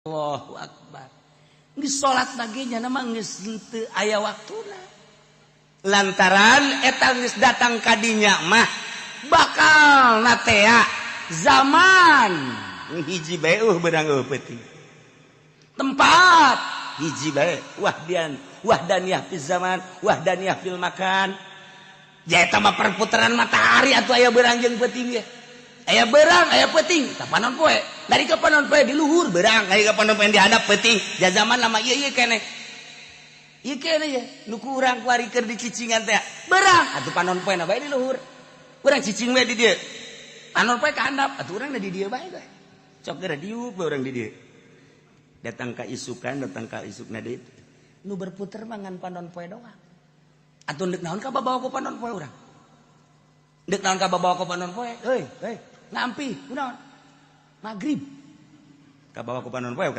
Allahu Akbar. Geus salat baginya nama geus teu aya waktuna. Lantaran eta geus datang ka dinya mah bakal natea zaman hiji bae beurang peuting. Tempat hiji bae wahdaniyah fil zaman, wahdaniyah fil makan. Ya eta mah perputaran matahari atuh aya beurang jeung peuting ge. Aya beurang, aya peuting, kapanon poe. Dari kapanon poe di luhur beurang, dari kapanon poe di hadap peuting. Ja zaman lama ieu keneh. Ieu keneh ya, nu ku urang kuari keur dicicingan teh. Beurang atuh panon poe na bae di luhur. Urang cicing we di dieu. Panon poe ka handap, atuh urang na di dieu bae. Cok geura diuk bae urang di dieu. Datang ka isukan, datang ka isukna deui. Nu berputer mah ngan panon poe doang. Atuh deuk naon ka babawa ku panon poe urang? Deuk naon ka babawa ku panon poe? Heuy, ngampi, kunaon? Magrib. Ka bawa ku panon poe